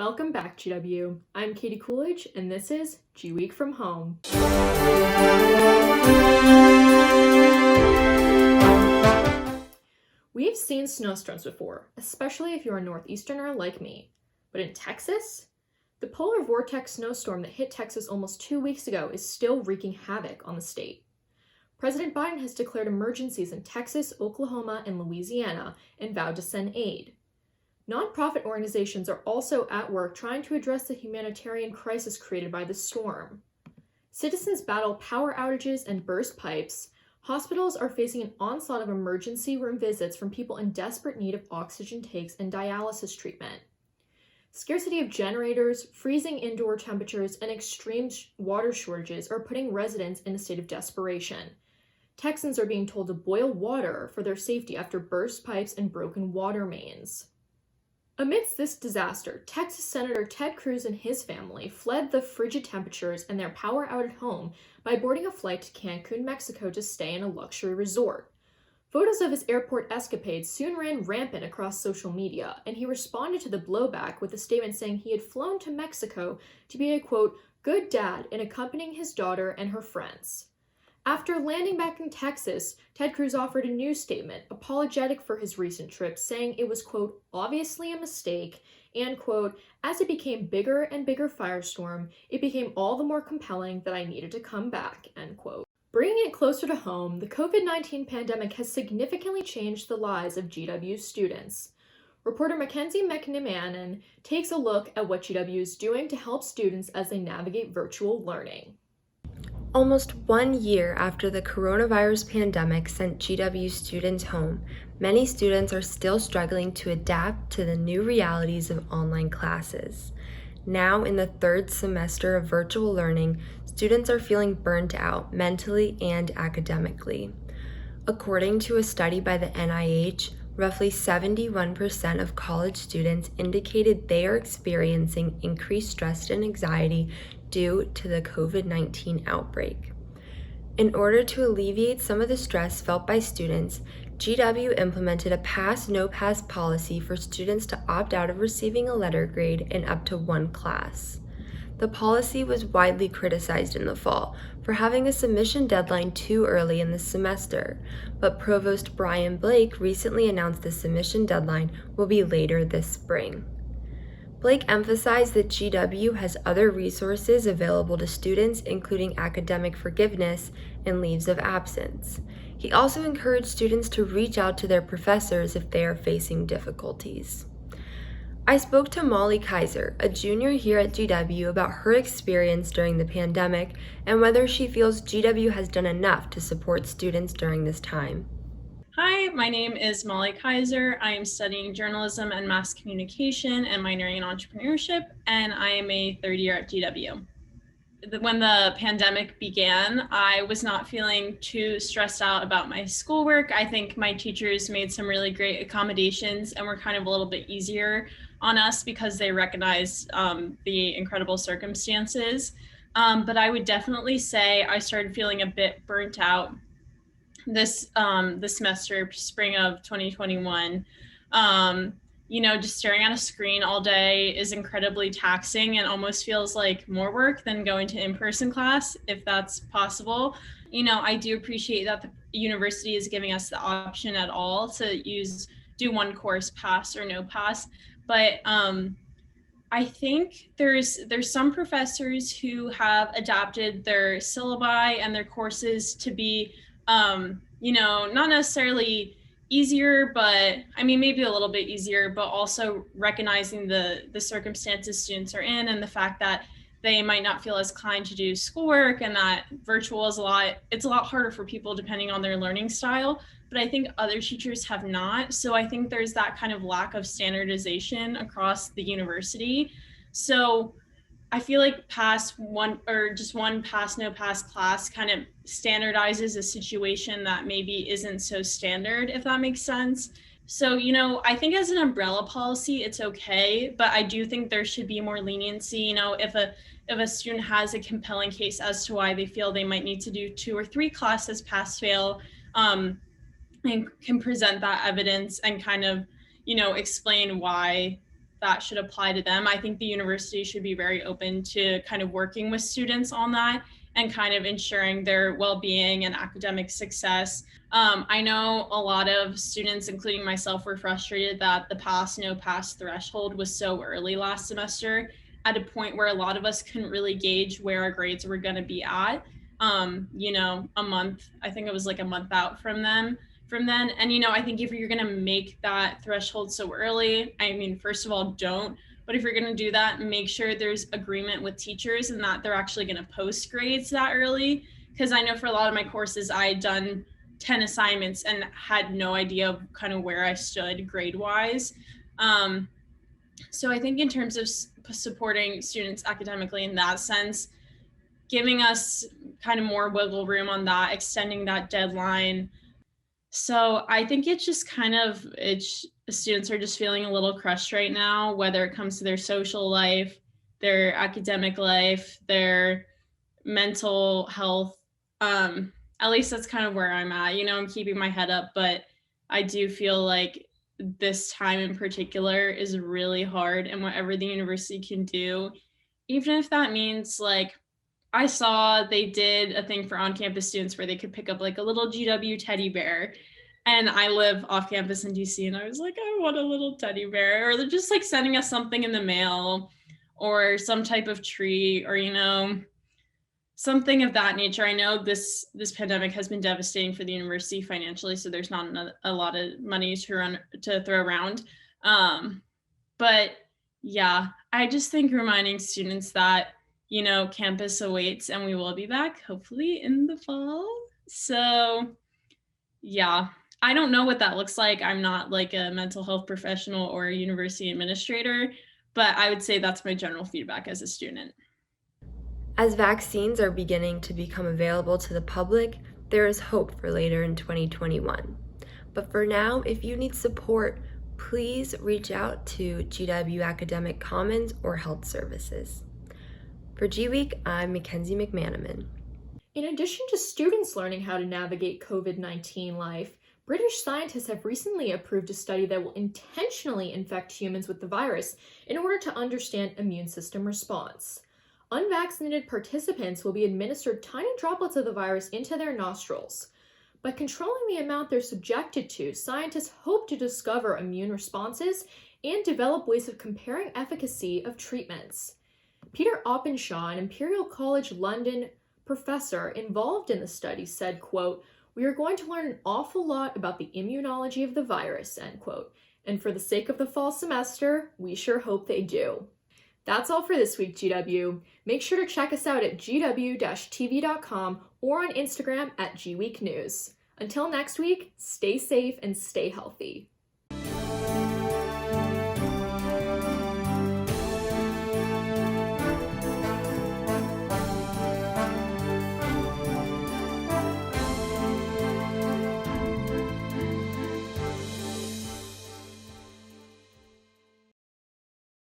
Welcome back, GW. I'm Katie Coolidge, and this is GWeek from home. We've seen snowstorms before, especially if you're a northeasterner like me. But in Texas? The polar vortex snowstorm that hit Texas almost 2 weeks ago is still wreaking havoc on the state. President Biden has declared emergencies in Texas, Oklahoma, and Louisiana and vowed to send aid. Nonprofit organizations are also at work trying to address the humanitarian crisis created by the storm. Citizens battle power outages and burst pipes. Hospitals are facing an onslaught of emergency room visits from people in desperate need of oxygen tanks and dialysis treatment. Scarcity of generators, freezing indoor temperatures, and extreme water shortages are putting residents in a state of desperation. Texans are being told to boil water for their safety after burst pipes and broken water mains. Amidst this disaster, Texas Senator Ted Cruz and his family fled the frigid temperatures and their power-outed home by boarding a flight to Cancun, Mexico to stay in a luxury resort. Photos of his airport escapades soon ran rampant across social media, and he responded to the blowback with a statement saying he had flown to Mexico to be a, quote, good dad in accompanying his daughter and her friends. After landing back in Texas, Ted Cruz offered a new statement, apologetic for his recent trip, saying it was, quote, obviously a mistake, and, quote, as it became bigger and bigger firestorm, it became all the more compelling that I needed to come back, end quote. Bringing it closer to home, the COVID-19 pandemic has significantly changed the lives of GW students. Reporter Mckenzie Mcmanaman takes a look at what GW is doing to help students as they navigate virtual learning. Almost 1 year after the coronavirus pandemic sent GW students home, many students are still struggling to adapt to the new realities of online classes. Now, in the third semester of virtual learning, students are feeling burnt out mentally and academically. According to a study by the NIH, roughly 71% of college students indicated they are experiencing increased stress and anxiety due to the COVID-19 outbreak. In order to alleviate some of the stress felt by students, GW implemented a pass-no-pass policy for students to opt out of receiving a letter grade in up to one class. The policy was widely criticized in the fall for having a submission deadline too early in the semester, but Provost Brian Blake recently announced the submission deadline will be later this spring. Blake emphasized that GW has other resources available to students, including academic forgiveness and leaves of absence. He also encouraged students to reach out to their professors if they are facing difficulties. I spoke to Molly Kaiser, a junior here at GW, about her experience during the pandemic and whether she feels GW has done enough to support students during this time. Hi, my name is Molly Kaiser. I am studying journalism and mass communication and minoring in entrepreneurship, and I am a third year at GW. When the pandemic began, I was not feeling too stressed out about my schoolwork. I think my teachers made some really great accommodations and were kind of a little bit easier on us because they recognized the incredible circumstances. But I would definitely say I started feeling a bit burnt out this semester, spring of 2021. Just staring at a screen all day is incredibly taxing and almost feels like more work than going to in-person class, if that's possible. I do appreciate that the university is giving us the option at all to do one course, pass or no pass. But I think there's some professors who have adapted their syllabi and their courses to be not necessarily easier, but maybe a little bit easier, but also recognizing the circumstances students are in and the fact that they might not feel as inclined to do schoolwork and that virtual is it's a lot harder for people depending on their learning style. But I think other teachers have not. So I think there's that kind of lack of standardization across the university. So I feel like one pass, no pass class kind of standardizes a situation that maybe isn't so standard, if that makes sense. So, I think as an umbrella policy, it's okay, but I do think there should be more leniency. If a student has a compelling case as to why they feel they might need to do 2 or 3 classes pass fail, and can present that evidence and kind of, explain why that should apply to them. I think the university should be very open to kind of working with students on that and kind of ensuring their well-being and academic success. I know a lot of students, including myself, were frustrated that the pass, no pass threshold was so early last semester, at a point where a lot of us couldn't really gauge where our grades were going to be at. A month, I think it was like a month out from then. And, I think if you're going to make that threshold so early, I mean, first of all, don't. But if you're going to do that, make sure there's agreement with teachers and that they're actually going to post grades that early. Because I know for a lot of my courses, I had done 10 assignments and had no idea of kind of where I stood grade-wise. So I think in terms of supporting students academically in that sense, giving us kind of more wiggle room on that, extending that deadline. So I think it's just students are just feeling a little crushed right now, whether it comes to their social life, their academic life, their mental health. At least that's kind of where I'm at. I'm keeping my head up, but I do feel like this time in particular is really hard, and whatever the university can do, even if that means like, I saw they did a thing for on-campus students where they could pick up like a little GW teddy bear. And I live off campus in DC, and I was like, I want a little teddy bear. Or they're just like sending us something in the mail or some type of treat or, something of that nature. I know this pandemic has been devastating for the university financially, so there's not a lot of money to throw around. But yeah, I just think reminding students that campus awaits and we will be back hopefully in the fall. So yeah, I don't know what that looks like. I'm not like a mental health professional or a university administrator, but I would say that's my general feedback as a student. As vaccines are beginning to become available to the public, there is hope for later in 2021. But for now, if you need support, please reach out to GW Academic Commons or Health Services. For GWeek, I'm Mckenzie Mcmanaman. In addition to students learning how to navigate COVID-19 life, British scientists have recently approved a study that will intentionally infect humans with the virus in order to understand immune system response. Unvaccinated participants will be administered tiny droplets of the virus into their nostrils. By controlling the amount they're subjected to, scientists hope to discover immune responses and develop ways of comparing efficacy of treatments. Peter Oppenshaw, an Imperial College London professor involved in the study, said, quote, "We are going to learn an awful lot about the immunology of the virus," end quote. And for the sake of the fall semester, we sure hope they do. That's all for this week, GW. Make sure to check us out at gw-tv.com or on Instagram at GWeekNews. Until next week, stay safe and stay healthy.